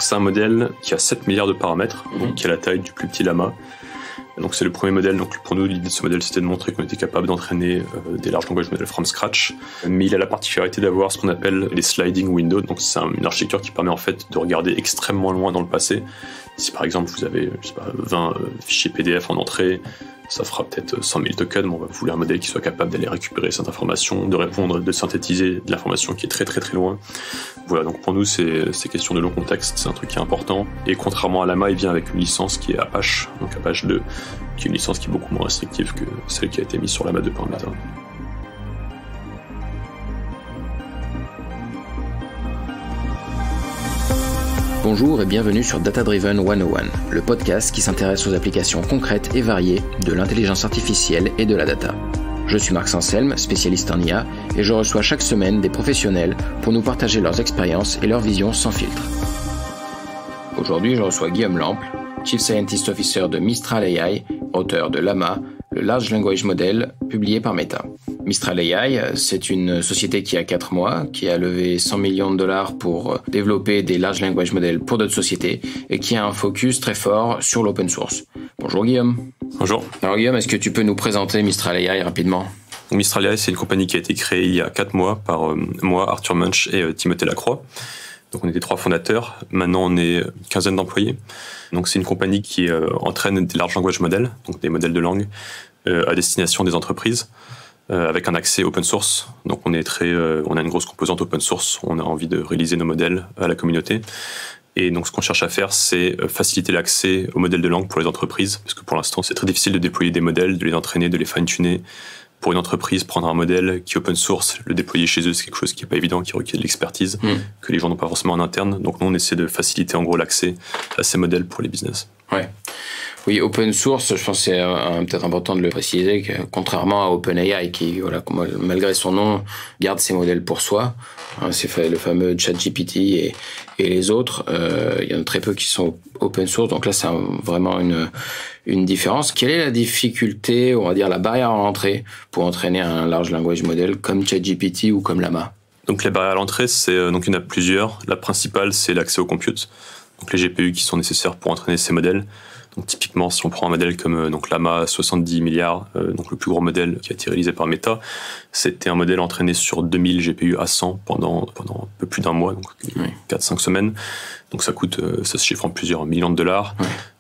C'est un modèle qui a 7 milliards de paramètres, donc qui a la taille du plus petit lama. Donc c'est le premier modèle, donc pour nous l'idée de ce modèle c'était de montrer qu'on était capable d'entraîner des large language models from scratch, mais il a la particularité d'avoir ce qu'on appelle les sliding windows, donc c'est une architecture qui permet en fait de regarder extrêmement loin dans le passé. Si par exemple vous avez 20 fichiers PDF en entrée, ça fera peut-être 100 000 tokens, mais on va vouloir un modèle qui soit capable d'aller récupérer cette information, de répondre, de synthétiser de l'information qui est très très très loin. Voilà, donc pour nous c'est question de long contexte, c'est un truc qui est important. Et contrairement à Llama, il vient avec une licence qui est Apache, donc Apache 2, qui est une licence qui est beaucoup moins restrictive que celle qui a été mise sur Llama 2 par Meta. Bonjour et bienvenue sur Data Driven 101, le podcast qui s'intéresse aux applications concrètes et variées de l'intelligence artificielle et de la data. Je suis Marc Sanselme, spécialiste en IA, et je reçois chaque semaine des professionnels pour nous partager leurs expériences et leurs visions sans filtre. Aujourd'hui, je reçois Guillaume Lample, Chief Scientist Officer de Mistral AI, auteur de Llama, le Large Language Model publié par Meta. Mistral AI, c'est une société qui a 4 mois, qui a levé 100 millions de dollars pour développer des Large Language Models pour d'autres sociétés et qui a un focus très fort sur l'open source. Bonjour Guillaume. Bonjour. Alors Guillaume, est-ce que tu peux nous présenter Mistral AI rapidement ? Mistral AI, c'est une compagnie qui a été créée il y a 4 mois par moi, Arthur Munch et Timothée Lacroix. Donc on était 3 fondateurs, maintenant on est une quinzaine d'employés. Donc c'est une compagnie qui entraîne des large language models, donc des modèles de langue, à destination des entreprises, avec un accès open source. Donc on a une grosse composante open source, on a envie de réaliser nos modèles à la communauté. Et donc ce qu'on cherche à faire, c'est faciliter l'accès aux modèles de langue pour les entreprises, parce que pour l'instant c'est très difficile de déployer des modèles, de les entraîner, de les fine-tuner. Pour une entreprise, prendre un modèle qui est open source, le déployer chez eux, c'est quelque chose qui n'est pas évident, qui requiert de l'expertise, que les gens n'ont pas forcément en interne. Donc nous, on essaie de faciliter en gros l'accès à ces modèles pour les business. Ouais. Oui, open source, je pense que c'est peut-être important de le préciser, que contrairement à OpenAI, qui, voilà, malgré son nom, garde ses modèles pour soi. C'est le fameux ChatGPT et les autres. Il y en a très peu qui sont open source, donc là, c'est vraiment une différence. Quelle est la difficulté, on va dire la barrière à l'entrée pour entraîner un large language model comme ChatGPT ou comme Llama ? Donc les barrières à l'entrée, donc il y en a plusieurs. La principale, c'est l'accès au compute. Donc les GPU qui sont nécessaires pour entraîner ces modèles. Donc typiquement, si on prend un modèle comme Llama 70 milliards, donc le plus gros modèle qui a été réalisé par Meta, c'était un modèle entraîné sur 2000 GPU à 100 pendant un peu plus d'un mois, donc 4-5 semaines. Donc ça se chiffre en plusieurs millions de dollars,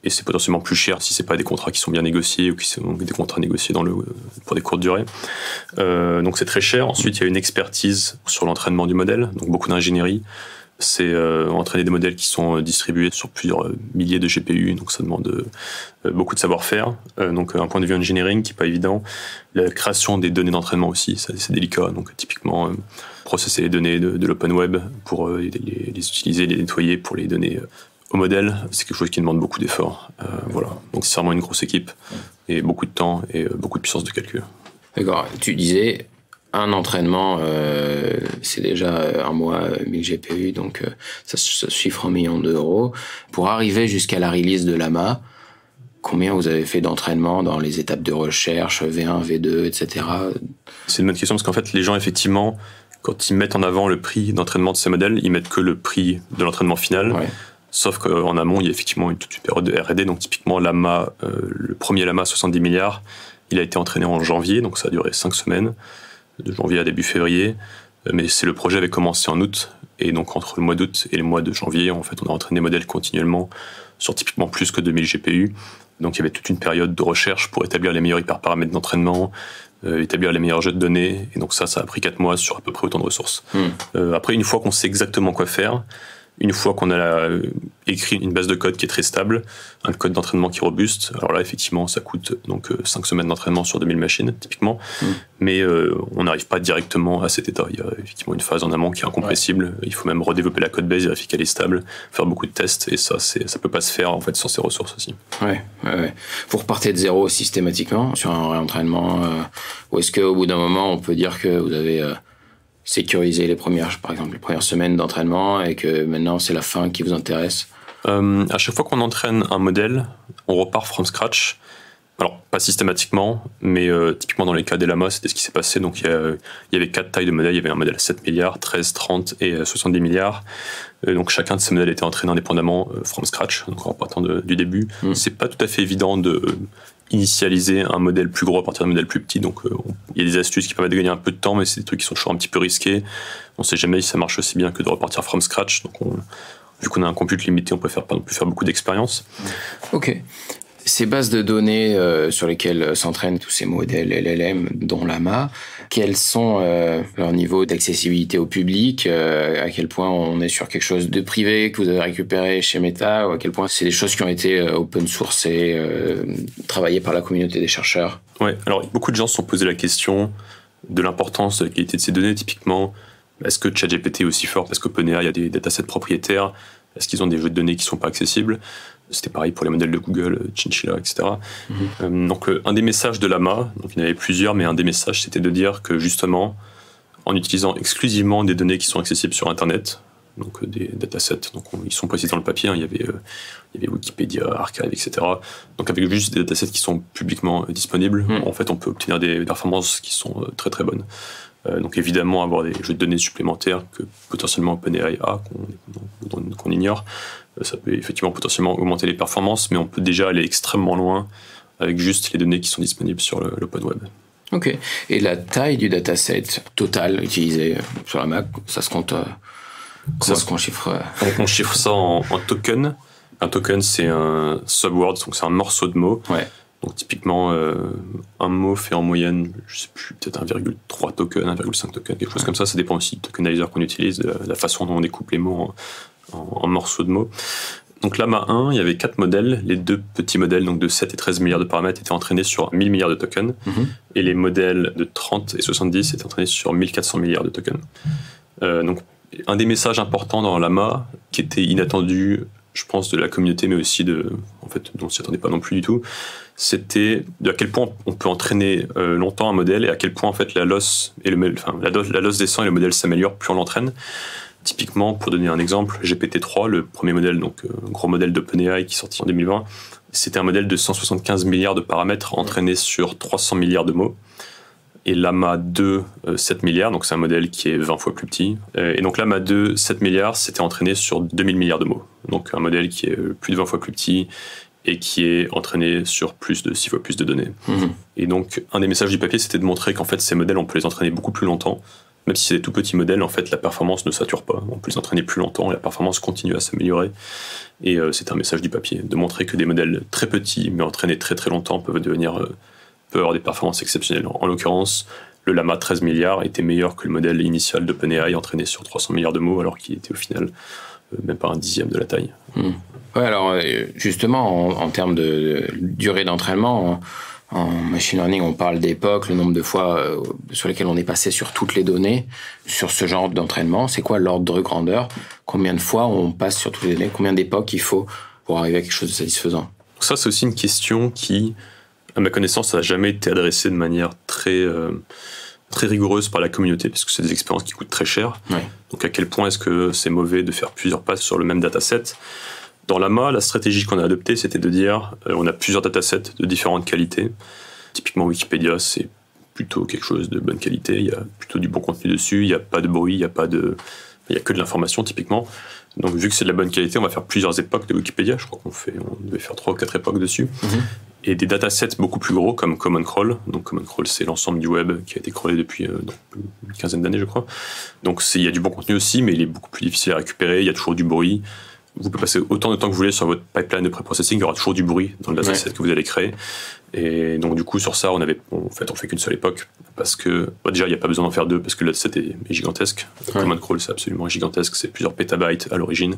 et c'est potentiellement plus cher si c'est pas des contrats qui sont bien négociés ou qui sont des contrats négociés pour des courtes durées. Donc c'est très cher. Ensuite, il y a une expertise sur l'entraînement du modèle, donc beaucoup d'ingénierie. C'est entraîner des modèles qui sont distribués sur plusieurs milliers de GPU, donc ça demande beaucoup de savoir-faire. Donc un point de vue engineering qui n'est pas évident. La création des données d'entraînement aussi, c'est délicat. Donc typiquement, processer les données de l'open web pour les utiliser, les nettoyer pour les donner au modèle, c'est quelque chose qui demande beaucoup d'efforts. Voilà. Donc c'est vraiment une grosse équipe et beaucoup de temps et beaucoup de puissance de calcul. D'accord. Tu disais... Un entraînement, c'est déjà un mois, 1000 GPU, donc ça se chiffre en millions d'euros. Pour arriver jusqu'à la release de Llama, combien vous avez fait d'entraînement dans les étapes de recherche, V1, V2, etc. C'est une bonne question, parce qu'en fait, les gens, effectivement, quand ils mettent en avant le prix d'entraînement de ces modèles, ils mettent que le prix de l'entraînement final. Ouais. Sauf qu'en amont, il y a effectivement toute une période de R&D. Donc typiquement, Llama, le premier Llama 70 milliards, il a été entraîné en janvier, donc ça a duré 5 semaines. De janvier à début février, mais le projet avait commencé en août, et donc entre le mois d'août et le mois de janvier, en fait, on a entraîné des modèles continuellement sur typiquement plus que 2000 GPU. Donc il y avait toute une période de recherche pour établir les meilleurs hyperparamètres d'entraînement, établir les meilleurs jeux de données, et donc ça a pris 4 mois sur à peu près autant de ressources. Après, une fois qu'on sait exactement quoi faire, une fois qu'on a écrit une base de code qui est très stable, un code d'entraînement qui est robuste, alors là, effectivement, ça coûte donc 5 semaines d'entraînement sur 2000 machines, typiquement, mais on n'arrive pas directement à cet état. Il y a effectivement une phase en amont qui est incompressible, il faut même redévelopper la code base, vérifier qu'elle est stable, faire beaucoup de tests, et ça peut pas se faire, en fait, sans ces ressources aussi. Ouais. Vous repartez de zéro systématiquement sur un réentraînement, ou est-ce qu'au bout d'un moment, on peut dire que vous avez... sécuriser par exemple les premières semaines d'entraînement et que maintenant c'est la fin qui vous intéresse? À chaque fois qu'on entraîne un modèle, on repart from scratch. Alors, pas systématiquement, mais typiquement dans les cas des lamas, c'était ce qui s'est passé. Donc, il y avait 4 tailles de modèles. Il y avait un modèle à 7 milliards, 13, 30 et 70 milliards. Donc, chacun de ces modèles était entraîné indépendamment from scratch, donc en partant du début. C'est pas tout à fait évident de initialiser un modèle plus gros à partir d'un modèle plus petit. Donc, il y a des astuces qui permettent de gagner un peu de temps, mais c'est des trucs qui sont toujours un petit peu risqués. On sait jamais si ça marche aussi bien que de repartir from scratch. Donc, vu qu'on a un compute limité, on peut pas non plus faire beaucoup d'expérience. Ok. Ces bases de données sur lesquelles s'entraînent tous ces modèles LLM, dont Llama, quels sont leur niveau d'accessibilité au public, à quel point on est sur quelque chose de privé que vous avez récupéré chez Meta, ou à quel point c'est des choses qui ont été open sourcées, travaillées par la communauté des chercheurs? Ouais, alors beaucoup de gens se sont posé la question de l'importance de la qualité de ces données. Typiquement, est-ce que ChatGPT est aussi fort parce qu'OpenAI a des datasets propriétaires? Est-ce qu'ils ont des jeux de données qui ne sont pas accessibles? C'était pareil pour les modèles de Google, Chinchilla, etc. Donc, un des messages de Llama, donc il y en avait plusieurs, mais un des messages, c'était de dire que justement, en utilisant exclusivement des données qui sont accessibles sur Internet, donc des datasets, donc ils sont précisés dans le papier, hein, il y avait Wikipédia, Archive, etc. Donc, avec juste des datasets qui sont publiquement disponibles, en fait, on peut obtenir des performances qui sont très très bonnes. Donc évidemment avoir des jeux de données supplémentaires que potentiellement OpenAI a, qu'on ignore, ça peut effectivement potentiellement augmenter les performances, mais on peut déjà aller extrêmement loin avec juste les données qui sont disponibles sur l'open web. Ok. Et la taille du dataset total utilisé sur la Mac, ça se compte comment est-ce qu'on chiffre On chiffre ça en token. Un token, c'est un subword, donc c'est un morceau de mot. Ouais. Donc typiquement, un mot fait en moyenne, je sais plus, peut-être 1,3 token, 1,5 token, quelque chose comme ça. Ça dépend aussi du tokenizer qu'on utilise, de la façon dont on découpe les mots en morceaux de mots. Donc Llama 1, il y avait 4 modèles. Les 2 petits modèles, donc de 7 et 13 milliards de paramètres, étaient entraînés sur 1000 milliards de tokens. Et les modèles de 30 et 70 étaient entraînés sur 1400 milliards de tokens. Donc un des messages importants dans Llama, qui était inattendu, je pense, de la communauté, mais aussi dont on s'y attendait pas non plus du tout, c'était à quel point on peut entraîner longtemps un modèle et à quel point en fait la loss descend et le modèle s'améliore plus on l'entraîne. Typiquement, pour donner un exemple, GPT-3, le premier modèle, donc gros modèle d'OpenAI qui est sorti en 2020, c'était un modèle de 175 milliards de paramètres entraîné sur 300 milliards de mots. Et Llama 2, 7 milliards, donc c'est un modèle qui est 20 fois plus petit. Et donc Llama 2, 7 milliards, c'était entraîné sur 2000 milliards de mots. Donc un modèle qui est plus de 20 fois plus petit et qui est entraîné sur plus de 6 fois plus de données. Et donc un des messages du papier, c'était de montrer qu'en fait ces modèles, on peut les entraîner beaucoup plus longtemps. Même si c'est des tout petits modèles, en fait la performance ne sature pas. On peut les entraîner plus longtemps et la performance continue à s'améliorer. Et c'est un message du papier, de montrer que des modèles très petits, mais entraînés très très longtemps, peuvent avoir des performances exceptionnelles. En l'occurrence, le Llama 13 milliards était meilleur que le modèle initial d'OpenAI entraîné sur 300 milliards de mots, alors qu'il était au final même pas un dixième de la taille. Ouais, alors justement, en termes de durée d'entraînement, en machine learning, on parle d'époque, le nombre de fois sur lesquelles on est passé sur toutes les données. Sur ce genre d'entraînement, c'est quoi l'ordre de grandeur? Combien de fois on passe sur toutes les données? Combien d'époques il faut pour arriver à quelque chose de satisfaisant? Ça, c'est aussi une question qui, à ma connaissance, n'a jamais été adressée de manière très rigoureuse par la communauté, parce que c'est des expériences qui coûtent très cher. Ouais. Donc à quel point est-ce que c'est mauvais de faire plusieurs passes sur le même dataset? Dans Llama, la stratégie qu'on a adoptée, c'était de dire on a plusieurs datasets de différentes qualités. Typiquement Wikipédia, c'est plutôt quelque chose de bonne qualité, il y a plutôt du bon contenu dessus, il n'y a pas de bruit, il n'y a que de l'information typiquement. Donc vu que c'est de la bonne qualité, on va faire plusieurs époques de Wikipédia, je crois on devait faire 3 ou 4 époques dessus. Et des datasets beaucoup plus gros comme Common Crawl. Donc Common Crawl, c'est l'ensemble du web qui a été crawlé depuis une quinzaine d'années, je crois. Donc il y a du bon contenu aussi, mais il est beaucoup plus difficile à récupérer, il y a toujours du bruit. Vous pouvez passer autant de temps que vous voulez sur votre pipeline de pré-processing, il y aura toujours du bruit dans le dataset que vous allez créer. Et donc du coup, sur ça, on fait qu'une seule époque, parce que déjà, il n'y a pas besoin d'en faire 2, parce que le dataset est gigantesque. Common Crawl, c'est absolument gigantesque, c'est plusieurs pétabytes à l'origine.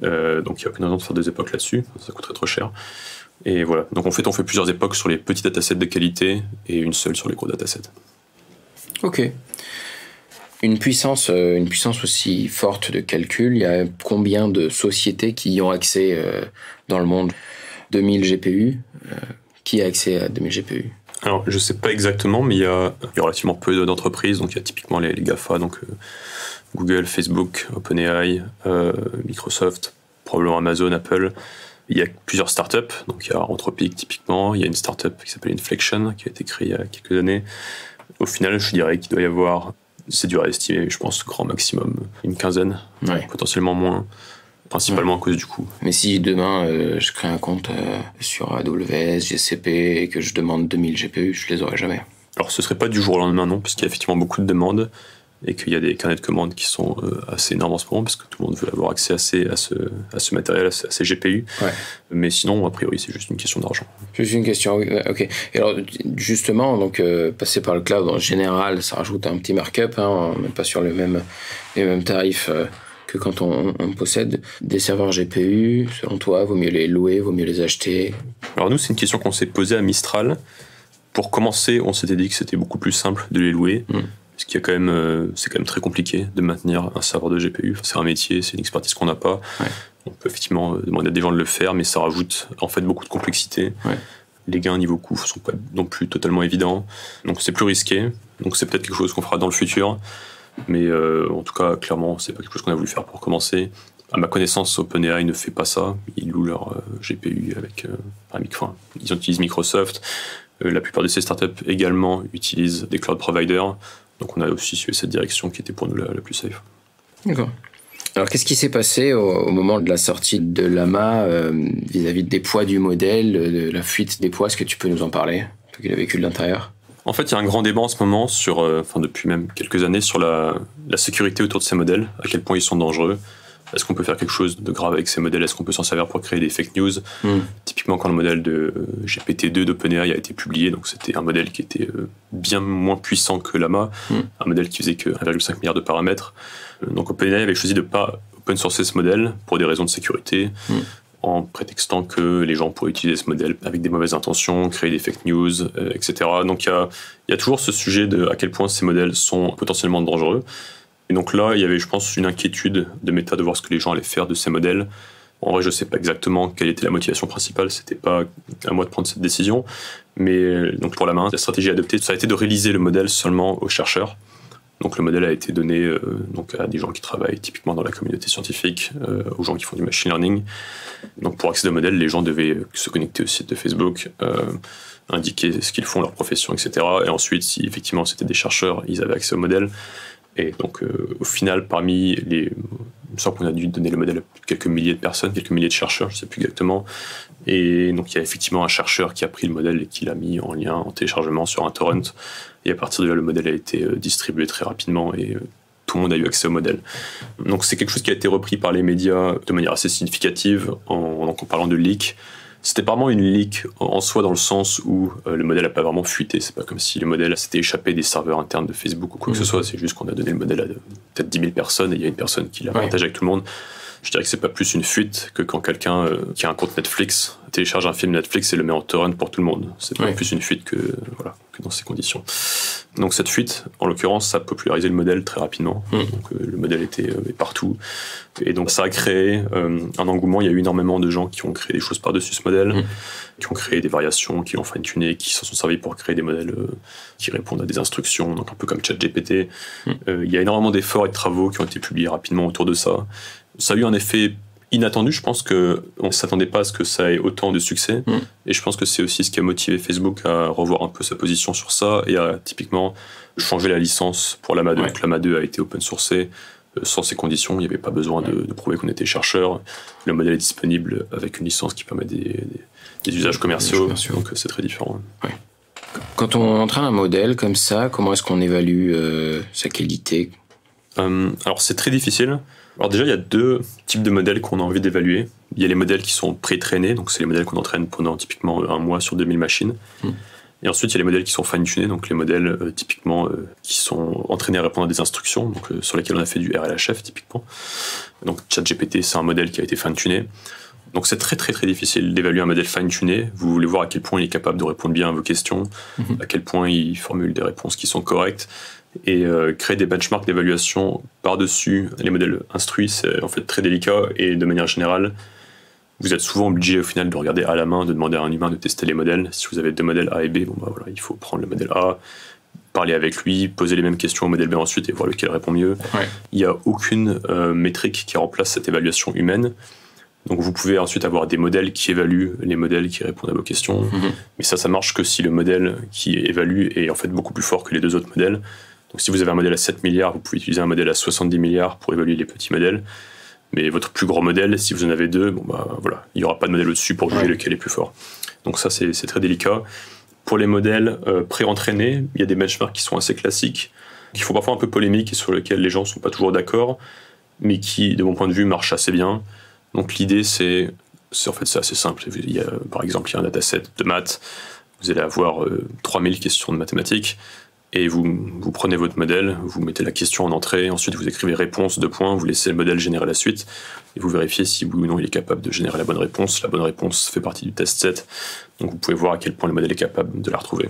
Donc il n'y a aucune raison de faire 2 époques là-dessus, ça coûterait trop cher. Et voilà, donc en fait, on fait plusieurs époques sur les petits datasets de qualité et une seule sur les gros datasets. Ok. Une puissance aussi forte de calcul, il y a combien de sociétés qui y ont accès dans le monde? 2000 GPU, qui a accès à 2000 GPU? Alors, je ne sais pas exactement, mais il y a relativement peu d'entreprises. Donc, il y a typiquement les GAFA, donc Google, Facebook, OpenAI, Microsoft, probablement Amazon, Apple. Il y a plusieurs startups, donc il y a Anthropic typiquement, il y a une startup qui s'appelle Inflection qui a été créée il y a quelques années. Au final, je dirais qu'il doit y avoir, c'est dur à estimer, je pense grand maximum une quinzaine, potentiellement moins, principalement à cause du coût. Mais si demain je crée un compte sur AWS, GCP et que je demande 2000 GPU, je les aurai jamais. Alors ce serait pas du jour au lendemain non, parce qu'il y a effectivement beaucoup de demandes et qu'il y a des carnets de commandes qui sont assez énormes en ce moment parce que tout le monde veut avoir accès à ce matériel, à ces GPU. Mais sinon, a priori, c'est juste une question d'argent. Juste une question, ok. Et alors, justement, donc, passer par le cloud en général, ça rajoute un petit markup, on n'est pas sur les mêmes tarifs que quand on possède des serveurs GPU. Selon toi, vaut mieux les louer, vaut mieux les acheter? Alors nous, c'est une question qu'on s'est posée à Mistral. Pour commencer, on s'était dit que c'était beaucoup plus simple de les louer. Parce qu'il y a c'est quand même très compliqué de maintenir un serveur de GPU. C'est un métier, c'est une expertise qu'on n'a pas. On peut effectivement demander à des gens de le faire, mais ça rajoute en fait beaucoup de complexité. Les gains niveau coût sont pas non plus totalement évidents. Donc c'est plus risqué. Donc c'est peut-être quelque chose qu'on fera dans le futur. Mais en tout cas, clairement, c'est pas quelque chose qu'on a voulu faire pour commencer. À ma connaissance, OpenAI ne fait pas ça. Ils louent leur GPU avec ils utilisent Microsoft. La plupart de ces startups également utilisent des cloud providers. Donc on a aussi suivi cette direction qui était pour nous la plus safe. D'accord. Alors qu'est-ce qui s'est passé au moment de la sortie de Llama vis-à-vis des poids du modèle, de la fuite des poids? Est-ce que tu peux nous en parler, toi qui l'as vécu de l'intérieur? En fait, il y a un grand débat en ce moment depuis même quelques années sur la sécurité autour de ces modèles, à quel point ils sont dangereux. Est-ce qu'on peut faire quelque chose de grave avec ces modèles? Est-ce qu'on peut s'en servir pour créer des fake news? Typiquement, quand le modèle de GPT-2 d'OpenAI a été publié, donc c'était un modèle qui était bien moins puissant que Llama, un modèle qui faisait que 1,5 milliard de paramètres. Donc OpenAI avait choisi de ne pas open sourcer ce modèle pour des raisons de sécurité, en prétextant que les gens pourraient utiliser ce modèle avec des mauvaises intentions, créer des fake news, etc. Donc il y a toujours ce sujet de à quel point ces modèles sont potentiellement dangereux. Et donc là, il y avait, je pense, une inquiétude de Meta de voir ce que les gens allaient faire de ces modèles. En vrai, je ne sais pas exactement quelle était la motivation principale, c'était pas à moi de prendre cette décision. Mais donc pour la stratégie adoptée, ça a été de réaliser le modèle seulement aux chercheurs. Donc le modèle a été donné donc à des gens qui travaillent typiquement dans la communauté scientifique, aux gens qui font du machine learning. Donc pour accéder au modèle, les gens devaient se connecter au site de Facebook, indiquer ce qu'ils font, leur profession, etc. Et ensuite, si effectivement c'était des chercheurs, ils avaient accès au modèle. Et donc, au final, parmi il me semble qu'on a dû donner le modèle à quelques milliers de personnes, quelques milliers de chercheurs, je ne sais plus exactement. Et donc, il y a effectivement un chercheur qui a pris le modèle et qui l'a mis en lien, en téléchargement sur un torrent. Et à partir de là, le modèle a été distribué très rapidement et tout le monde a eu accès au modèle. Donc, c'est quelque chose qui a été repris par les médias de manière assez significative en parlant de leak. C'était pas vraiment une leak en soi dans le sens où le modèle n'a pas vraiment fuité. C'est pas comme si le modèle s'était échappé des serveurs internes de Facebook ou quoi que ce soit. C'est juste qu'on a donné le modèle à peut-être 10 000 personnes et il y a une personne qui l'a partagé avec tout le monde. Je dirais que c'est pas plus une fuite que quand quelqu'un qui a un compte Netflix télécharge un film Netflix et le met en torrent pour tout le monde. C'est pas plus une fuite que dans ces conditions. Donc cette fuite, en l'occurrence, ça a popularisé le modèle très rapidement. Donc le modèle était partout. Et donc ça a créé un engouement. Il y a eu énormément de gens qui ont créé des choses par-dessus ce modèle, qui ont créé des variations, qui l'ont fine-tuné, qui s'en sont servis pour créer des modèles qui répondent à des instructions, donc un peu comme ChatGPT. Il y a énormément d'efforts et de travaux qui ont été publiés rapidement autour de ça. Ça a eu un effet inattendu. Je pense qu'on ne s'attendait pas à ce que ça ait autant de succès. Et je pense que c'est aussi ce qui a motivé Facebook à revoir un peu sa position sur ça et à typiquement changer la licence pour Llama 2. Donc Llama 2 a été open sourcé. Sans ces conditions, il n'y avait pas besoin de prouver qu'on était chercheur. Le modèle est disponible avec une licence qui permet des usages commerciaux. Donc c'est très différent. Quand on entraîne un modèle comme ça, comment est-ce qu'on évalue sa qualité? Alors c'est très difficile. Alors déjà, il y a deux types de modèles qu'on a envie d'évaluer. Il y a les modèles qui sont pré-traînés, donc c'est les modèles qu'on entraîne pendant typiquement un mois sur 2000 machines. Et ensuite, il y a les modèles qui sont fine-tunés, donc les modèles typiquement qui sont entraînés à répondre à des instructions, donc sur lesquels on a fait du RLHF typiquement. Donc ChatGPT, c'est un modèle qui a été fine-tuné. Donc c'est très très très difficile d'évaluer un modèle fine-tuné. Vous voulez voir à quel point il est capable de répondre bien à vos questions, à quel point il formule des réponses qui sont correctes. Et créer des benchmarks d'évaluation par-dessus les modèles instruits, c'est en fait très délicat. Et de manière générale, vous êtes souvent obligé au final de regarder à la main, de demander à un humain de tester les modèles. Si vous avez deux modèles A et B, il faut prendre le modèle A, parler avec lui, poser les mêmes questions au modèle B ensuite et voir lequel répond mieux. Il n'y a aucune métrique qui remplace cette évaluation humaine. Donc vous pouvez ensuite avoir des modèles qui évaluent les modèles qui répondent à vos questions. Mais ça marche que si le modèle qui évalue est en fait beaucoup plus fort que les deux autres modèles. Donc si vous avez un modèle à 7 milliards, vous pouvez utiliser un modèle à 70 milliards pour évaluer les petits modèles. Mais votre plus gros modèle, si vous en avez deux, voilà, il n'y aura pas de modèle au-dessus pour juger lequel est plus fort. Donc ça, c'est très délicat. Pour les modèles pré-entraînés, il y a des benchmarks qui sont assez classiques, qui font parfois un peu polémique et sur lesquels les gens ne sont pas toujours d'accord, mais qui, de mon point de vue, marchent assez bien. Donc l'idée, c'est assez simple. Par exemple, il y a un dataset de maths, vous allez avoir 3000 questions de mathématiques, et vous prenez votre modèle, vous mettez la question en entrée, ensuite vous écrivez réponse, vous laissez le modèle générer la suite, et vous vérifiez si oui ou non il est capable de générer la bonne réponse. La bonne réponse fait partie du test set, donc vous pouvez voir à quel point le modèle est capable de la retrouver.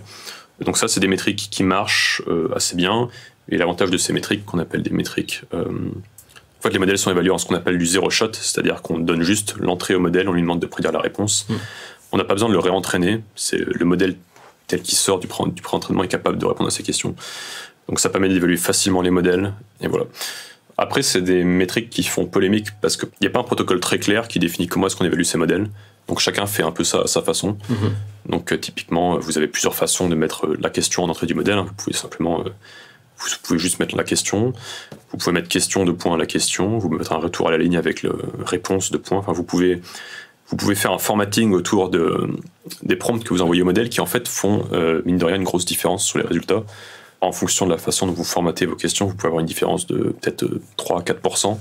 Donc ça, c'est des métriques qui marchent assez bien, et l'avantage de ces métriques, qu'on appelle des métriques... En fait, les modèles sont évalués en ce qu'on appelle du zero shot, c'est-à-dire qu'on donne juste l'entrée au modèle, on lui demande de prédire la réponse. On n'a pas besoin de le réentraîner, c'est le modèle tel qu'il sort du pré-entraînement est capable de répondre à ces questions. Donc ça permet d'évaluer facilement les modèles, et voilà. Après, c'est des métriques qui font polémique parce qu'il n'y a pas un protocole très clair qui définit comment est-ce qu'on évalue ces modèles. Donc chacun fait un peu ça à sa façon. Donc typiquement, vous avez plusieurs façons de mettre la question en entrée du modèle. Vous pouvez simplement... Vous pouvez juste mettre la question, vous pouvez mettre question de point à la question, vous pouvez mettre un retour à la ligne avec le réponse de point. Enfin, vous pouvez faire un formatting autour des prompts que vous envoyez au modèle qui en fait font, mine de rien, une grosse différence sur les résultats. En fonction de la façon dont vous formatez vos questions, vous pouvez avoir une différence de peut-être 3-4%.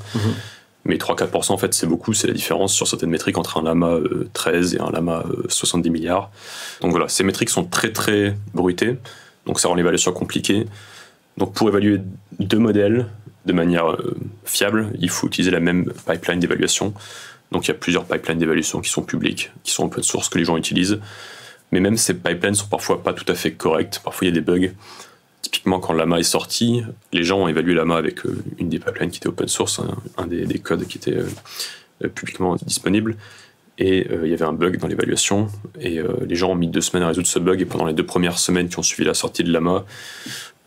Mais 3-4%, en fait, c'est beaucoup. C'est la différence sur certaines métriques entre un lama 13 et un lama 70 milliards. Donc voilà, ces métriques sont très très bruitées. Donc ça rend l'évaluation compliquée. Donc pour évaluer deux modèles de manière fiable, il faut utiliser la même pipeline d'évaluation. Donc il y a plusieurs pipelines d'évaluation qui sont publiques, qui sont open source, que les gens utilisent. Mais même ces pipelines sont parfois pas tout à fait correctes. Parfois il y a des bugs. Typiquement quand Llama est sorti, les gens ont évalué Llama avec une des pipelines qui était open source, un des codes qui était publiquement disponible. Et il y avait un bug dans l'évaluation. Et les gens ont mis 2 semaines à résoudre ce bug. Et pendant les 2 premières semaines qui ont suivi la sortie de Llama,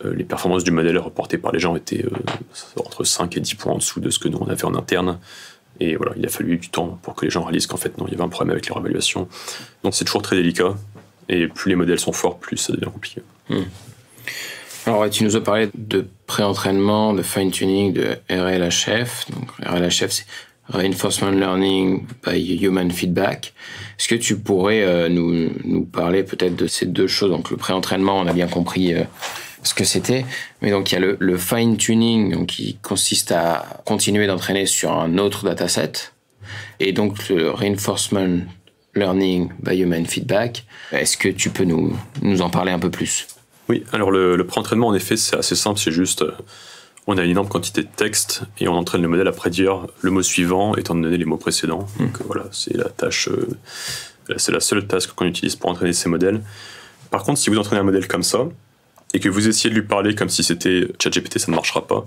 les performances du modèle reportées par les gens étaient entre 5 et 10 points en dessous de ce que nous on avait en interne. Et voilà, il a fallu du temps pour que les gens réalisent qu'en fait non, il y avait un problème avec leur évaluation. Donc c'est toujours très délicat. Et plus les modèles sont forts, plus ça devient compliqué. Alors tu nous as parlé de pré-entraînement, de fine-tuning, de RLHF. Donc RLHF, c'est Reinforcement Learning by Human Feedback. Est-ce que tu pourrais nous parler peut-être de ces deux choses? Donc le pré-entraînement, on a bien compris ce que c'était, mais donc il y a le fine-tuning, donc qui consiste à continuer d'entraîner sur un autre dataset, et donc le Reinforcement Learning by Human Feedback. Est-ce que tu peux nous en parler un peu plus? Oui, alors le pré-entraînement, en effet, c'est assez simple, c'est juste... on a une énorme quantité de texte et on entraîne le modèle à prédire le mot suivant étant donné les mots précédents. Donc voilà, c'est la tâche, c'est la seule task qu'on utilise pour entraîner ces modèles. Par contre, si vous entraînez un modèle comme ça et que vous essayez de lui parler comme si c'était ChatGPT, ça ne marchera pas.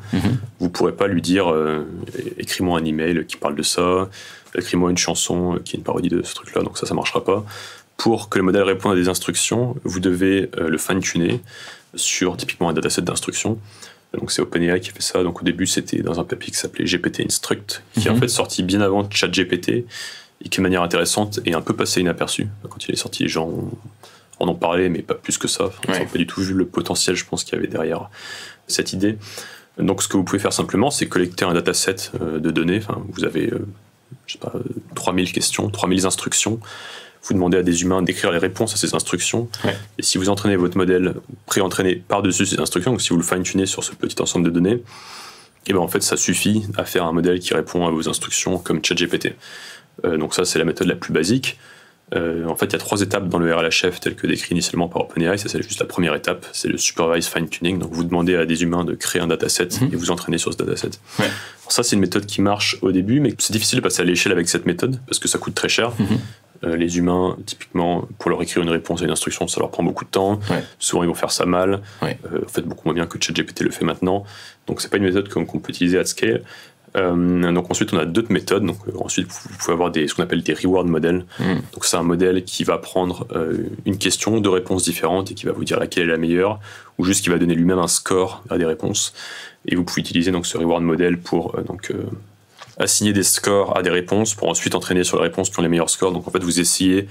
Vous ne pourrez pas lui dire écris-moi un email qui parle de ça, écris-moi une chanson qui est une parodie de ce truc-là, donc ça ne marchera pas. Pour que le modèle réponde à des instructions, vous devez le fine-tuner sur typiquement un dataset d'instructions. Donc c'est OpenAI qui fait ça. Donc au début c'était dans un papier qui s'appelait GPT Instruct, qui est en fait sorti bien avant ChatGPT et qui de manière intéressante est un peu passé inaperçu. Quand il est sorti, les gens en ont parlé, mais pas plus que ça. Ils n'ont pas du tout vu le potentiel, je pense, qu'il y avait derrière cette idée. Donc ce que vous pouvez faire simplement, c'est collecter un dataset de données. Enfin, vous avez, 3000 questions, 3000 instructions. Vous demandez à des humains d'écrire les réponses à ces instructions. Et si vous entraînez votre modèle pré-entraîné par-dessus ces instructions, donc si vous le fine-tunez sur ce petit ensemble de données, et ben en fait, ça suffit à faire un modèle qui répond à vos instructions comme ChatGPT. Donc ça, c'est la méthode la plus basique. En fait, il y a 3 étapes dans le RLHF tel que décrit initialement par OpenAI. Ça, c'est juste la première étape, c'est le supervised fine-tuning. Donc vous demandez à des humains de créer un dataset et vous entraînez sur ce dataset. Alors ça, c'est une méthode qui marche au début, mais c'est difficile de passer à l'échelle avec cette méthode parce que ça coûte très cher. Les humains, typiquement, pour leur écrire une réponse à une instruction, ça leur prend beaucoup de temps. Souvent, ils vont faire ça mal. En fait, beaucoup moins bien que ChatGPT le fait maintenant. Donc, c'est pas une méthode qu'on peut utiliser à scale. Donc, ensuite, on a d'autres méthodes. Donc, ensuite, vous pouvez avoir ce qu'on appelle des reward models. Donc, c'est un modèle qui va prendre une question, 2 réponses différentes et qui va vous dire laquelle est la meilleure, ou juste qui va donner lui-même un score à des réponses. Et vous pouvez utiliser donc ce reward model pour assigner des scores à des réponses pour ensuite entraîner sur les réponses qui ont les meilleurs scores. Donc en fait, vous essayez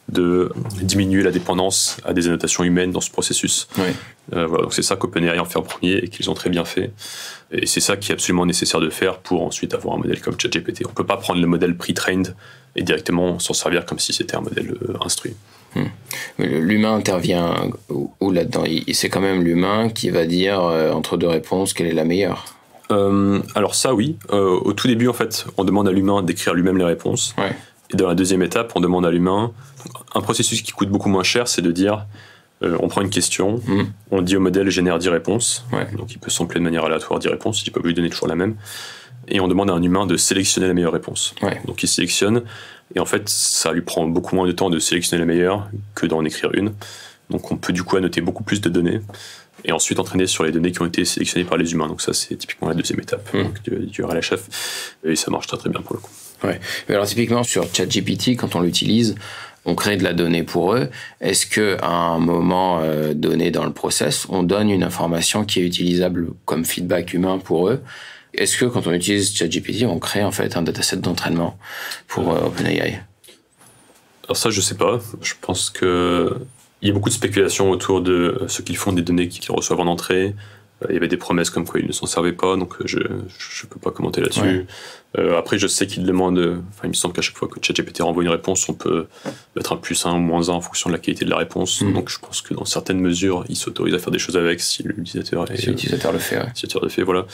de diminuer la dépendance à des annotations humaines dans ce processus. Oui. Voilà, donc c'est ça qu'OpenAI en fait en premier et qu'ils ont très bien fait. Et c'est ça qui est absolument nécessaire de faire pour ensuite avoir un modèle comme ChatGPT. On ne peut pas prendre le modèle pre-trained et directement s'en servir comme si c'était un modèle instruit. L'humain intervient où là-dedans? C'est quand même l'humain qui va dire entre deux réponses quelle est la meilleure. Alors ça, oui. Au tout début, en fait, on demande à l'humain d'écrire lui-même les réponses. Ouais. Et dans la deuxième étape, on demande à l'humain... Un processus qui coûte beaucoup moins cher, c'est de dire... on prend une question, on dit au modèle génère 10 réponses. Ouais. Donc il peut sampler de manière aléatoire 10 réponses, il ne peut pas lui donner toujours la même. Et on demande à un humain de sélectionner la meilleure réponse. Ouais. Donc il sélectionne, et en fait, ça lui prend beaucoup moins de temps de sélectionner la meilleure que d'en écrire une. Donc on peut du coup annoter beaucoup plus de données, et ensuite entraîner sur les données qui ont été sélectionnées par les humains. Donc ça, c'est typiquement la deuxième étape du RLHF, et ça marche très très bien pour le coup. Ouais. Mais alors typiquement sur ChatGPT, quand on l'utilise, on crée de la donnée pour eux. Est-ce qu'à un moment donné dans le process, on donne une information qui est utilisable comme feedback humain pour eux? Est-ce que quand on utilise ChatGPT, on crée en fait un dataset d'entraînement pour OpenAI? Alors ça, je sais pas. Je pense que il y a beaucoup de spéculations autour de ce qu'ils font des données qu'ils reçoivent en entrée. Il y avait des promesses comme quoi ils ne s'en servaient pas, donc je peux pas commenter là-dessus. Ouais. Après, je sais qu'ils demandent... il me semble qu'à chaque fois que ChatGPT renvoie une réponse, on peut mettre un +1 ou -1 en fonction de la qualité de la réponse. Donc je pense que dans certaines mesures, ils s'autorisent à faire des choses avec si l'utilisateur le fait. Ouais. Si l'utilisateur le fait, voilà.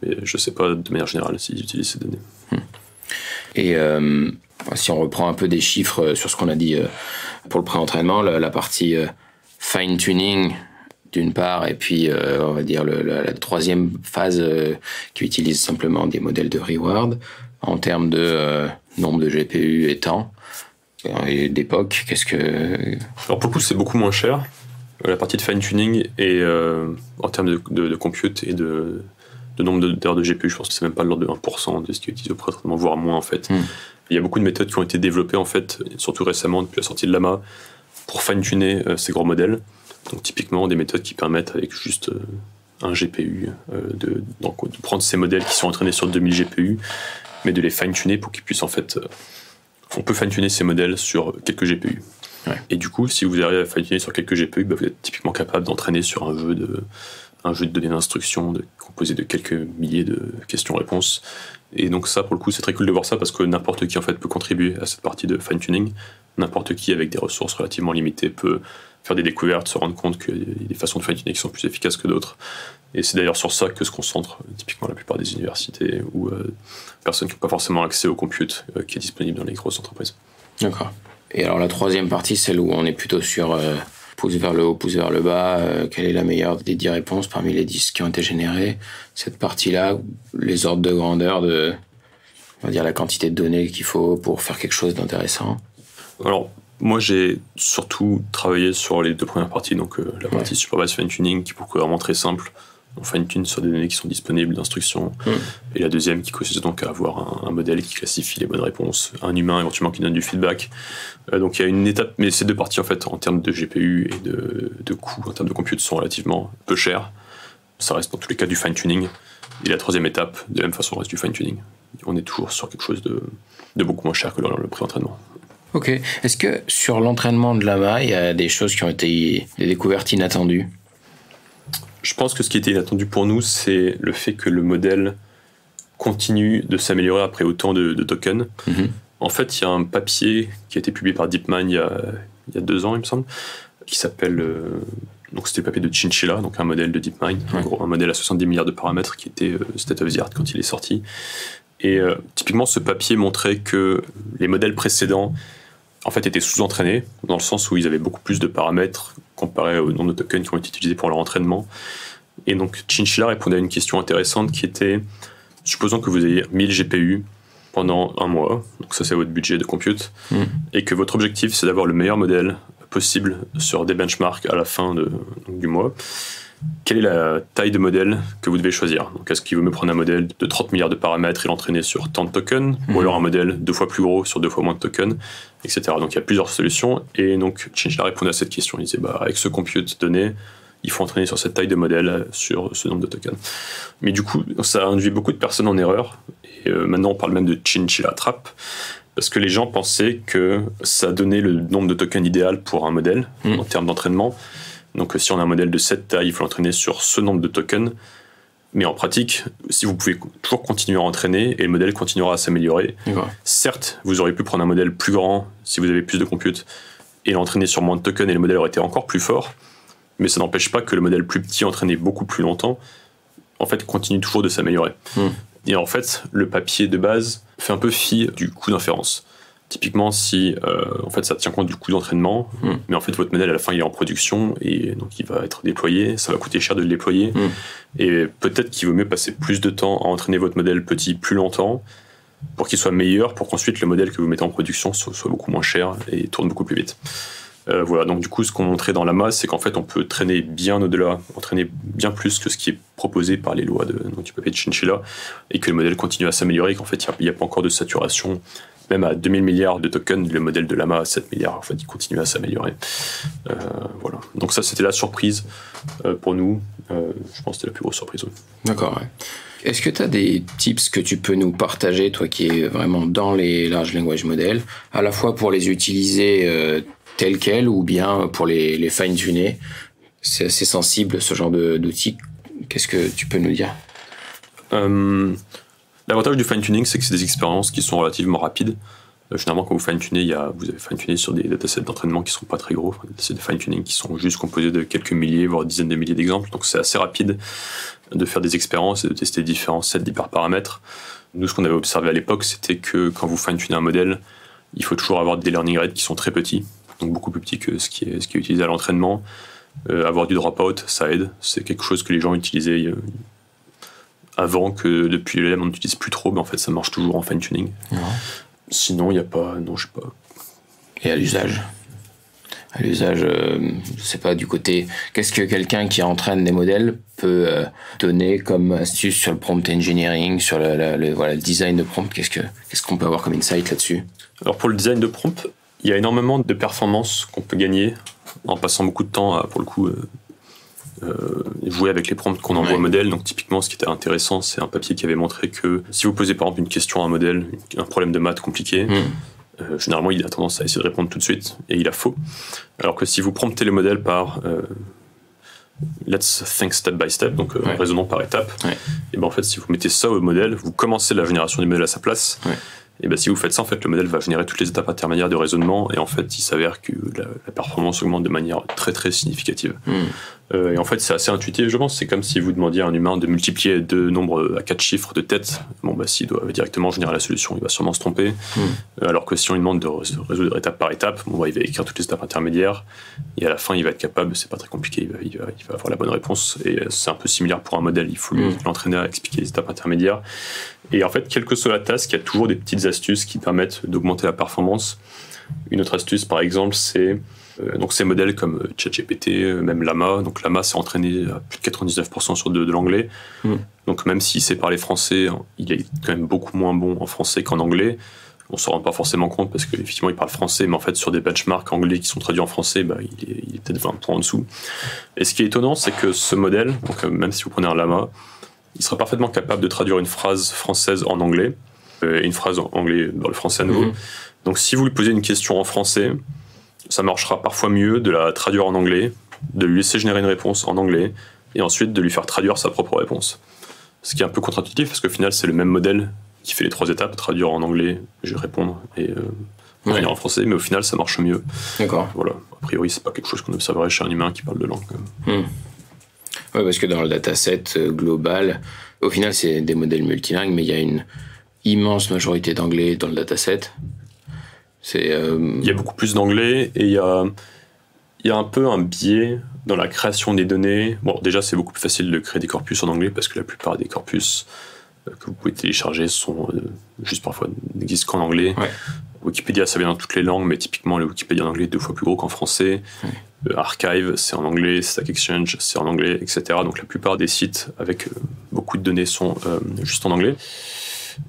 Mais je sais pas de manière générale s'ils utilisent ces données. Et si on reprend un peu des chiffres sur ce qu'on a dit pour le pré-entraînement, la partie fine-tuning... d'une part, et puis on va dire la troisième phase qui utilise simplement des modèles de reward en termes de nombre de GPU et temps et d'époque. Qu'est-ce que... Alors pour le coup, c'est beaucoup moins cher. La partie de fine-tuning et en termes de compute et de nombre d'heures de GPU, je pense que c'est même pas de l'ordre de 1% de ce qui est utilisé au pré-entraînement, voire moins en fait. Il y a beaucoup de méthodes qui ont été développées en fait, surtout récemment depuis la sortie de Llama, pour fine-tuner ces gros modèles. Donc typiquement des méthodes qui permettent avec juste un GPU de prendre ces modèles qui sont entraînés sur 2000 GPU, mais de les fine-tuner pour qu'ils puissent en fait... on peut fine-tuner ces modèles sur quelques GPU. Ouais. Et du coup, si vous arrivez à fine-tuner sur quelques GPU, vous êtes typiquement capable d'entraîner sur un jeu de données d'instruction composé de quelques milliers de questions-réponses. Et donc ça, pour le coup, c'est très cool de voir ça parce que n'importe qui en fait peut contribuer à cette partie de fine-tuning. N'importe qui avec des ressources relativement limitées peut faire des découvertes, se rendre compte qu'il y a des façons de fine-tuner qui sont plus efficaces que d'autres. Et c'est d'ailleurs sur ça que se concentrent typiquement la plupart des universités ou personnes qui n'ont pas forcément accès au compute qui est disponible dans les grosses entreprises. D'accord. Et alors la troisième partie, celle où on est plutôt sur pouce vers le haut, pouce vers le bas, quelle est la meilleure des 10 réponses parmi les 10 qui ont été générées? Cette partie-là, les ordres de grandeur de, on va dire, la quantité de données qu'il faut pour faire quelque chose d'intéressant. Alors, moi, j'ai surtout travaillé sur les deux premières parties, donc la partie supervised fine-tuning, qui est vraiment très simple. On fine-tune sur des données qui sont disponibles d'instruction. Et la deuxième qui consiste donc à avoir un modèle qui classifie les bonnes réponses, un humain éventuellement qui donne du feedback. Donc il y a une étape, mais ces deux parties, en fait, en termes de GPU et de coûts, en termes de compute, sont relativement peu chères. Ça reste dans tous les cas du fine-tuning. Et la troisième étape, de la même façon, reste du fine-tuning. On est toujours sur quelque chose de beaucoup moins cher que le pré-entraînement. Ok. Est-ce que sur l'entraînement de Llama, il y a des choses qui ont été des découvertes inattendues? Je pense que ce qui était inattendu pour nous, c'est le fait que le modèle continue de s'améliorer après autant de tokens. En fait, il y a un papier qui a été publié par DeepMind il y a 2 ans, il me semble, qui s'appelle... donc c'était le papier de Chinchilla, donc un modèle de DeepMind, un modèle à 70 milliards de paramètres qui était state of the art quand il est sorti. Et typiquement, ce papier montrait que les modèles précédents en fait étaient sous-entraînés, dans le sens où ils avaient beaucoup plus de paramètres comparé au nombre de tokens qui ont été utilisés pour leur entraînement. Et donc Chinchilla répondait à une question intéressante qui était, supposons que vous ayez 1000 GPU pendant 1 mois, donc ça c'est votre budget de compute, et que votre objectif c'est d'avoir le meilleur modèle possible sur des benchmarks à la fin du mois. Quelle est la taille de modèle que vous devez choisir? Donc, est-ce qu'il vaut mieux prendre un modèle de 30 milliards de paramètres et l'entraîner sur tant de tokens, ou alors un modèle 2 fois plus gros sur 2 fois moins de tokens, etc. Donc il y a plusieurs solutions, et donc Chinchilla répondait à cette question. Il disait, avec ce compute donné, il faut entraîner sur cette taille de modèle, sur ce nombre de tokens. Mais du coup, ça a induit beaucoup de personnes en erreur. Et maintenant, on parle même de chinchilla trap, parce que les gens pensaient que ça donnait le nombre de tokens idéal pour un modèle, en termes d'entraînement. Donc si on a un modèle de cette taille, il faut l'entraîner sur ce nombre de tokens. Mais en pratique, si vous pouvez toujours continuer à entraîner et le modèle continuera à s'améliorer, certes, vous auriez pu prendre un modèle plus grand si vous avez plus de compute et l'entraîner sur moins de tokens et le modèle aurait été encore plus fort, mais ça n'empêche pas que le modèle plus petit entraîné beaucoup plus longtemps, en fait, continue toujours de s'améliorer. Et en fait, le papier de base fait un peu fi du coût d'inférence. Typiquement, si en fait, ça tient compte du coût d'entraînement, mais en fait, votre modèle, à la fin, il est en production et donc il va être déployé, ça va coûter cher de le déployer. Et peut-être qu'il vaut mieux passer plus de temps à entraîner votre modèle petit plus longtemps pour qu'il soit meilleur, pour qu'ensuite le modèle que vous mettez en production soit beaucoup moins cher et tourne beaucoup plus vite. Voilà, donc du coup, ce qu'on montrait dans Llama, c'est qu'en fait, on peut traîner bien au-delà, entraîner bien plus que ce qui est proposé par les lois du papier de Chinchilla, et que le modèle continue à s'améliorer, et qu'en fait, il n'y a pas encore de saturation. Même à 2000 milliards de tokens, le modèle de Llama à 7 milliards, en fait, il continue à s'améliorer. Voilà. Donc ça, c'était la surprise pour nous. Je pense que c'était la plus grosse surprise. Oui. D'accord, ouais. Est-ce que tu as des tips que tu peux nous partager, toi qui es vraiment dans les large language models, à la fois pour les utiliser tels quels ou bien pour les fine-tuner? C'est assez sensible, ce genre d'outils. Qu'est-ce que tu peux nous dire? L'avantage du fine-tuning, c'est que c'est des expériences qui sont relativement rapides. Généralement, quand vous fine-tunez, vous avez fine-tuné sur des datasets d'entraînement qui ne sont pas très gros, des datasets de fine-tuning qui sont juste composés de quelques milliers, voire dizaines de milliers d'exemples. Donc c'est assez rapide de faire des expériences et de tester différents sets d'hyperparamètres. Nous, ce qu'on avait observé à l'époque, c'était que quand vous fine-tunez un modèle, il faut toujours avoir des learning rates qui sont très petits, donc beaucoup plus petits que ce qui est utilisé à l'entraînement. Avoir du dropout, ça aide. C'est quelque chose que les gens utilisaient avant, que depuis le LLM on n'utilise plus trop, mais en fait ça marche toujours en fine-tuning. Sinon, il n'y a pas... Non, je sais pas. Et à l'usage, je sais pas, du côté... Qu'est-ce que quelqu'un qui entraîne des modèles peut donner comme astuce sur le prompt engineering, sur le design de prompt? Qu'est-ce qu'on peut avoir comme insight là-dessus? Alors pour le design de prompt, il y a énormément de performances qu'on peut gagner en passant beaucoup de temps à, pour le coup, jouer avec les prompts qu'on envoie au modèle. Donc typiquement, ce qui était intéressant, c'est un papier qui avait montré que si vous posez par exemple une question à un modèle, un problème de maths compliqué, généralement il a tendance à essayer de répondre tout de suite et il a faux. Alors que si vous promptez le modèle par let's think step by step, donc raisonnons par étape, et ben en fait si vous mettez ça au modèle, vous commencez la génération du modèle à sa place. Et ben si vous faites ça, en fait, le modèle va générer toutes les étapes intermédiaires de raisonnement, et en fait, il s'avère que la performance augmente de manière très très significative. Et en fait, c'est assez intuitif, je pense. C'est comme si vous demandiez à un humain de multiplier deux nombres à 4 chiffres de tête. Bon, bah, s'il doit directement générer la solution, il va sûrement se tromper. Alors que si on lui demande de résoudre étape par étape, bon, bah, il va écrire toutes les étapes intermédiaires, et à la fin, il va être capable, c'est pas très compliqué, il va avoir la bonne réponse. Et c'est un peu similaire pour un modèle, il faut l'entraîner à expliquer les étapes intermédiaires. Et en fait, quelle que soit la task, il y a toujours des petites astuces qui permettent d'augmenter la performance. Une autre astuce, par exemple, c'est donc ces modèles comme ChatGPT, même Llama. Donc Llama, c'est entraîné à plus de 99% sur de l'anglais. Donc même s'il sait parler français, il est quand même beaucoup moins bon en français qu'en anglais. On s'en rend pas forcément compte parce qu'effectivement, il parle français, mais en fait, sur des benchmarks anglais qui sont traduits en français, bah, il est peut-être 20 points en dessous. Et ce qui est étonnant, c'est que ce modèle, donc même si vous prenez un Llama, il sera parfaitement capable de traduire une phrase française en anglais et une phrase en anglais dans le français à nouveau. Donc si vous lui posez une question en français, ça marchera parfois mieux de la traduire en anglais, de lui laisser générer une réponse en anglais et ensuite de lui faire traduire sa propre réponse. Ce qui est un peu contre-intuitif parce qu'au final, c'est le même modèle qui fait les 3 étapes, traduire en anglais, répondre et revenir en français, mais au final, ça marche mieux. D'accord. Voilà. A priori, c'est pas quelque chose qu'on observerait chez un humain qui parle de langue. Oui, parce que dans le dataset global, au final, c'est des modèles multilingues, mais il y a une immense majorité d'anglais dans le dataset. Il y a beaucoup plus d'anglais et il y a un peu un biais dans la création des données. Bon, déjà, c'est beaucoup plus facile de créer des corpus en anglais parce que la plupart des corpus que vous pouvez télécharger sont juste parfois n'existent qu'en anglais. Wikipédia, ça vient dans toutes les langues, mais typiquement, le Wikipédia en anglais est 2 fois plus gros qu'en français. Archive, c'est en anglais. Stack Exchange, c'est en anglais, etc. Donc la plupart des sites avec beaucoup de données sont juste en anglais.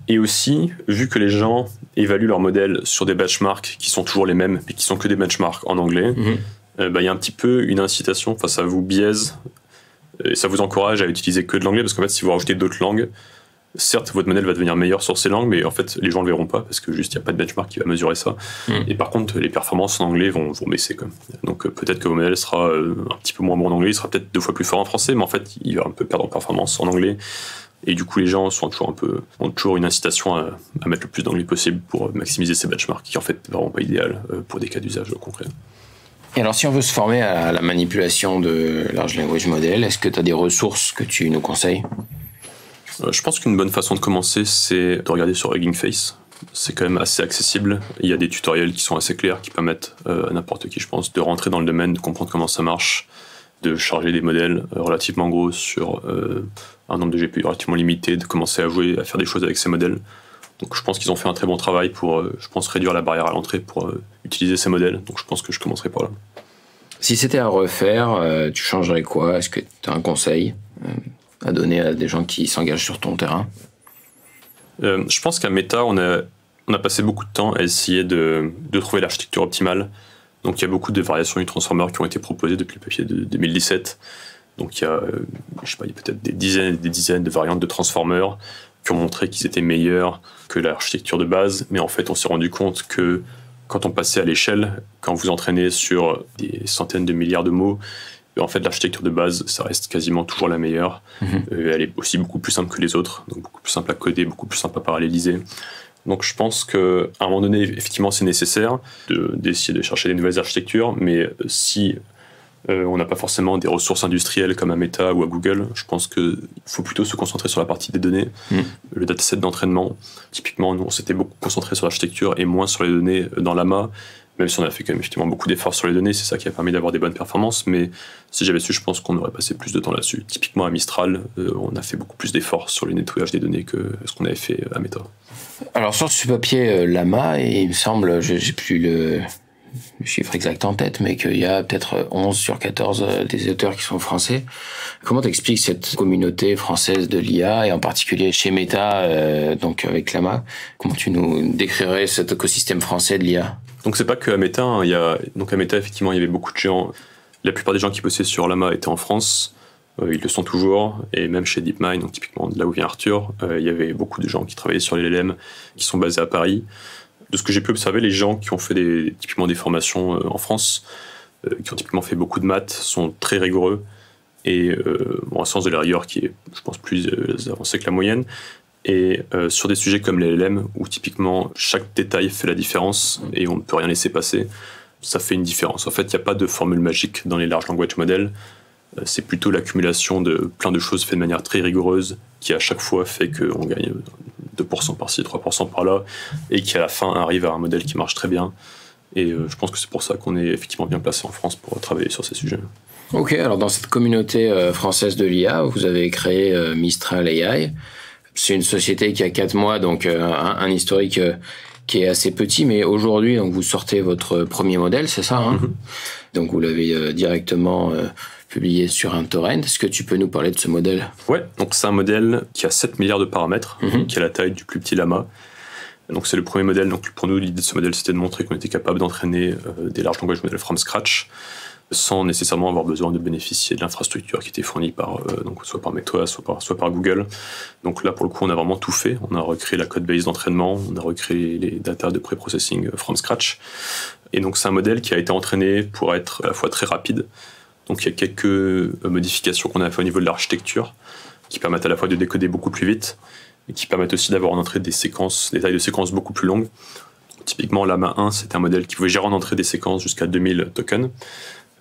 Et aussi, vu que les gens évaluent leurs modèles sur des benchmarks qui sont toujours les mêmes, mais qui sont que des benchmarks en anglais, Il y a un petit peu une incitation, enfin ça vous biaise et ça vous encourage à utiliser que de l'anglais, parce qu'en fait si vous rajoutez d'autres langues, certes votre modèle va devenir meilleur sur ces langues, mais en fait les gens le verront pas parce que juste il n'y a pas de benchmark qui va mesurer ça. Et par contre les performances en anglais vont baisser quand même. Donc peut-être que votre modèle sera un petit peu moins bon en anglais, il sera peut-être 2 fois plus fort en français, mais en fait il va un peu perdre en performance en anglais. Et du coup les gens ont toujours une incitation à mettre le plus d'anglais possible pour maximiser ces benchmarks qui en fait vraiment pas idéal pour des cas d'usage concrets. Et alors, si on veut se former à la manipulation de large language model, est-ce que tu as des ressources que tu nous conseilles ? Je pense qu'une bonne façon de commencer, c'est de regarder sur Hugging Face. C'est quand même assez accessible. Il y a des tutoriels qui sont assez clairs, qui permettent à n'importe qui, je pense, de rentrer dans le domaine, de comprendre comment ça marche, de charger des modèles relativement gros sur un nombre de GPU relativement limité, de commencer à jouer, à faire des choses avec ces modèles. Donc je pense qu'ils ont fait un très bon travail pour, je pense, réduire la barrière à l'entrée pour utiliser ces modèles. Donc je pense que je commencerai par là. Si c'était à refaire, tu changerais quoi ? Est-ce que tu as un conseil à donner à des gens qui s'engagent sur ton terrain ? Je pense qu'à Meta, on a passé beaucoup de temps à essayer de trouver l'architecture optimale. Donc il y a beaucoup de variations du transformer qui ont été proposées depuis le papier de 2017. Donc il y a, il y a peut-être des dizaines et des dizaines de variantes de transformers qui ont montré qu'ils étaient meilleurs que l'architecture de base, mais en fait on s'est rendu compte que quand on passait à l'échelle, quand vous entraînez sur des centaines de milliards de mots, en fait l'architecture de base, ça reste quasiment toujours la meilleure. Elle est aussi beaucoup plus simple que les autres, donc beaucoup plus simple à coder, beaucoup plus simple à paralléliser. Donc je pense qu'à un moment donné, effectivement, c'est nécessaire d'essayer de chercher des nouvelles architectures, mais si on n'a pas forcément des ressources industrielles comme à Meta ou à Google, je pense qu'il faut plutôt se concentrer sur la partie des données, le dataset d'entraînement. Typiquement, nous, on s'était beaucoup concentré sur l'architecture et moins sur les données dans Llama, même si on a fait quand même effectivement beaucoup d'efforts sur les données, c'est ça qui a permis d'avoir des bonnes performances, mais si j'avais su, je pense qu'on aurait passé plus de temps là-dessus. Typiquement à Mistral, on a fait beaucoup plus d'efforts sur le nettoyage des données que ce qu'on avait fait à Meta. Alors sur ce papier Llama, et il me semble, j'ai plus le chiffre exact en tête, mais qu'il y a peut-être 11 sur 14 des auteurs qui sont français. Comment t'expliques cette communauté française de l'IA, et en particulier chez Meta, donc avec Llama ? Comment tu nous décrirais cet écosystème français de l'IA ? Donc c'est pas que à Meta, hein, donc à Meta effectivement il y avait beaucoup de gens. La plupart des gens qui bossaient sur Llama étaient en France, ils le sont toujours, et même chez DeepMind, donc typiquement de là où vient Arthur, il y avait beaucoup de gens qui travaillaient sur les LLM qui sont basés à Paris. De ce que j'ai pu observer, les gens qui ont fait typiquement des formations en France, qui ont typiquement fait beaucoup de maths, sont très rigoureux et ont un sens de la rigueur qui est, je pense, plus avancé que la moyenne. Et sur des sujets comme les LLM, où typiquement chaque détail fait la différence et on ne peut rien laisser passer, ça fait une différence. En fait, il n'y a pas de formule magique dans les large language models. C'est plutôt l'accumulation de plein de choses faites de manière très rigoureuse qui à chaque fois fait qu'on gagne 2% par-ci, 3% par-là, et qui à la fin arrive à un modèle qui marche très bien. Et je pense que c'est pour ça qu'on est effectivement bien placé en France pour travailler sur ces sujets. Ok, alors dans cette communauté française de l'IA, vous avez créé Mistral AI. C'est une société qui a 4 mois, donc un historique qui est assez petit, mais aujourd'hui, donc vous sortez votre premier modèle, c'est ça, hein ? Donc vous l'avez directement publié sur un torrent. Est-ce que tu peux nous parler de ce modèle ? Ouais, donc c'est un modèle qui a 7 milliards de paramètres, qui a la taille du plus petit Llama. Donc c'est le premier modèle. Donc pour nous, l'idée de ce modèle, c'était de montrer qu'on était capable d'entraîner des large language models from scratch, sans nécessairement avoir besoin de bénéficier de l'infrastructure qui était fournie par, donc soit par Meta, soit par Google. Donc là, pour le coup, on a vraiment tout fait. On a recréé la code base d'entraînement, on a recréé les data de pré-processing from scratch. Et donc c'est un modèle qui a été entraîné pour être à la fois très rapide. Donc il y a quelques modifications qu'on a fait au niveau de l'architecture qui permettent à la fois de décoder beaucoup plus vite et qui permettent aussi d'avoir en entrée des tailles de séquences beaucoup plus longues. Donc, typiquement, Llama 1, c'était un modèle qui pouvait gérer en entrée des séquences jusqu'à 2000 tokens.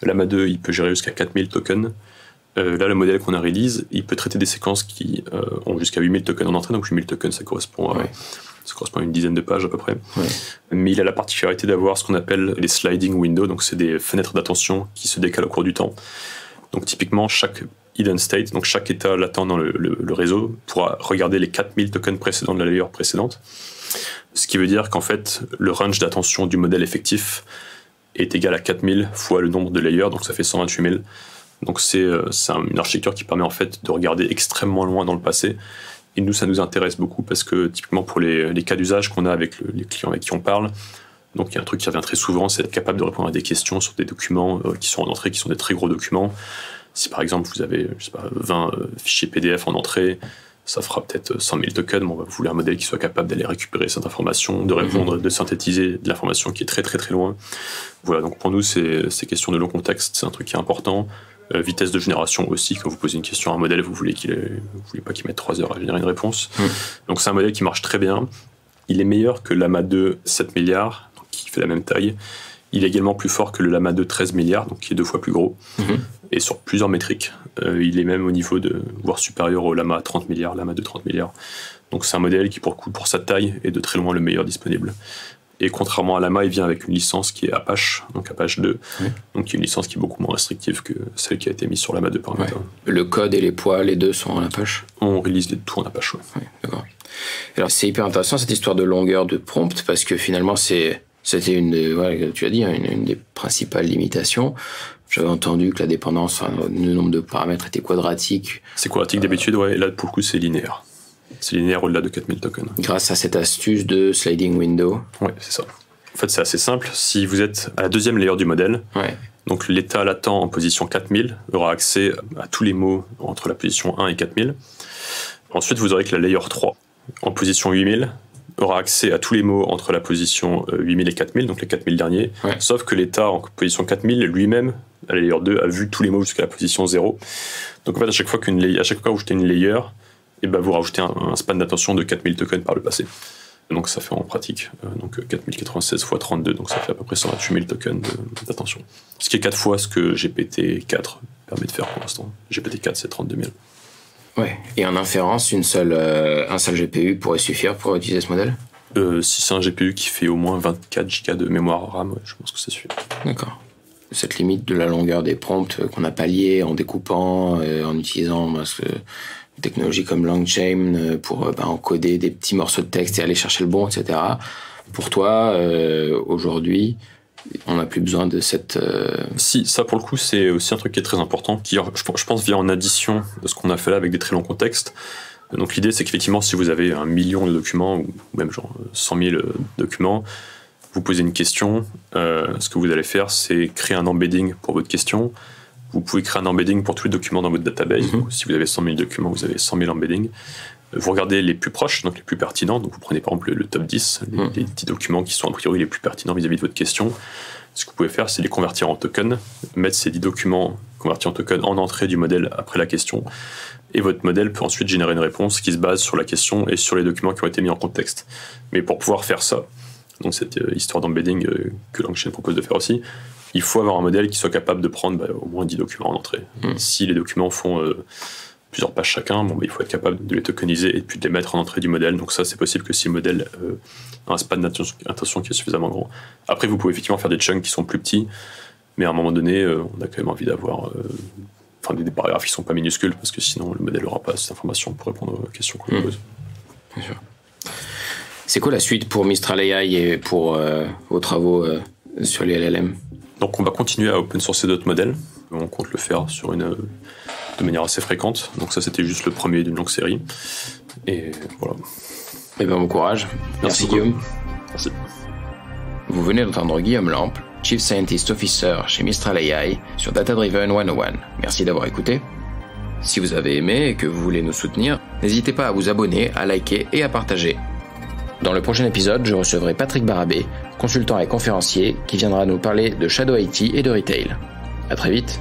Llama 2, il peut gérer jusqu'à 4000 tokens. Là, le modèle qu'on a release, il peut traiter des séquences qui ont jusqu'à 8000 tokens en entrée. Donc 8000 tokens, ça correspond à une dizaine de pages à peu près. Ouais. Mais il a la particularité d'avoir ce qu'on appelle les sliding windows. Donc c'est des fenêtres d'attention qui se décalent au cours du temps. Donc typiquement, chaque hidden state, donc chaque état latent dans le réseau, pourra regarder les 4000 tokens précédents de la layer précédente. Ce qui veut dire qu'en fait, le range d'attention du modèle effectif est égal à 4000 fois le nombre de layers, donc ça fait 128 000. Donc c'est une architecture qui permet en fait de regarder extrêmement loin dans le passé. Et nous, ça nous intéresse beaucoup parce que typiquement pour les cas d'usage qu'on a avec les clients avec qui on parle, Donc il y a un truc qui revient très souvent, c'est être capable de répondre à des questions sur des documents qui sont en entrée, qui sont des très gros documents. Si par exemple vous avez 20 fichiers PDF en entrée, ça fera peut-être 100 000 tokens, mais vous voulez un modèle qui soit capable d'aller récupérer cette information, de répondre, de synthétiser de l'information qui est très très très loin. Voilà, donc pour nous, ces questions de long contexte, c'est un truc qui est important. Vitesse de génération aussi, quand vous posez une question à un modèle, vous voulez pas qu'il mette 3 heures à générer une réponse. Donc c'est un modèle qui marche très bien. Il est meilleur que l'AMA 2 7 milliards, donc qui fait la même taille. Il est également plus fort que le Llama 2 13 milliards, donc qui est 2 fois plus gros, et sur plusieurs métriques. Il est même au niveau voire supérieur au Llama 30 milliards, Llama 2 30 milliards. Donc c'est un modèle qui, pour sa taille, est de très loin le meilleur disponible. Et contrairement à Llama, il vient avec une licence qui est Apache, donc Apache 2, donc qui est une licence qui est beaucoup moins restrictive que celle qui a été mise sur Llama 2 par Meta. Le code et les poids, les deux sont en Apache? On release tout en Apache, d'accord. Alors c'est hyper intéressant cette histoire de longueur de prompt, parce que finalement c'était tu as dit, une des principales limitations. J'avais entendu que la dépendance, le nombre de paramètres était quadratique. C'est quadratique d'habitude, et là pour le coup c'est linéaire. C'est linéaire au-delà de 4000 tokens. Grâce à cette astuce de sliding window. Oui, c'est ça. En fait, c'est assez simple. Si vous êtes à la deuxième layer du modèle, donc l'état latent en position 4000 aura accès à tous les mots entre la position 1 et 4000. Ensuite, vous aurez que la layer 3, en position 8000, aura accès à tous les mots entre la position 8000 et 4000, donc les 4000 derniers, sauf que l'état en position 4000, lui-même, à la layer 2, a vu tous les mots jusqu'à la position 0. Donc en fait, à chaque fois que vous jetez une layer, vous rajoutez un span d'attention de 4000 tokens par le passé. Donc ça fait en pratique 4096 x 32, donc ça fait à peu près 128 000 tokens d'attention. Ce qui est 4 fois ce que GPT-4 permet de faire pour l'instant. GPT-4, c'est 32 000. Ouais. Et en inférence, un seul GPU pourrait suffire pour utiliser ce modèle? Si c'est un GPU qui fait au moins 24 Go de mémoire RAM, je pense que ça suffit. D'accord. Cette limite de la longueur des prompts qu'on a pallié en découpant, en utilisant une technologie comme LangChain pour encoder des petits morceaux de texte et aller chercher le bon, etc. Pour toi, aujourd'hui, on n'a plus besoin de cette... Si, ça pour le coup, c'est aussi un truc qui est très important, qui, je pense, vient en addition de ce qu'on a fait là avec des très longs contextes. Donc l'idée, c'est qu'effectivement, si vous avez 1 million de documents, ou même genre 100 000 documents, vous posez une question, ce que vous allez faire, c'est créer un embedding pour votre question. Vous pouvez créer un embedding pour tous les documents dans votre database. Donc, si vous avez 100 000 documents, vous avez 100 000 embeddings. Vous regardez les plus proches, donc les plus pertinents. Donc vous prenez par exemple le top 10, les 10 documents qui sont a priori les plus pertinents vis-à-vis de votre question. Ce que vous pouvez faire, c'est les convertir en tokens, mettre ces 10 documents convertis en tokens en entrée du modèle après la question. Et votre modèle peut ensuite générer une réponse qui se base sur la question et sur les documents qui ont été mis en contexte. Mais pour pouvoir faire ça, donc cette histoire d'embedding que LangChain propose de faire aussi, il faut avoir un modèle qui soit capable de prendre au moins 10 documents en entrée. Si les documents font plusieurs pages chacun, il faut être capable de les tokeniser et puis de les mettre en entrée du modèle. Donc ça, c'est possible que si le modèle a un span d'attention qui est suffisamment grand. Après, vous pouvez effectivement faire des chunks qui sont plus petits, mais à un moment donné, on a quand même envie d'avoir des paragraphes qui ne sont pas minuscules, parce que sinon, le modèle n'aura pas cette information pour répondre aux questions qu'on lui pose. Bien sûr. C'est quoi la suite pour Mistral AI et pour vos travaux sur les LLM? Donc on va continuer à open sourcer d'autres modèles. On compte le faire de manière assez fréquente. Donc ça, c'était juste le premier d'une longue série. Et voilà. Et bon courage. Merci Guillaume. Merci. Vous venez d'entendre Guillaume Lampe, Chief Scientist Officer chez Mistral AI sur Data Driven 101. Merci d'avoir écouté. Si vous avez aimé et que vous voulez nous soutenir, n'hésitez pas à vous abonner, à liker et à partager. Dans le prochain épisode, je recevrai Patrick Barabé, consultant et conférencier, qui viendra nous parler de Shadow IT et de retail. À très vite.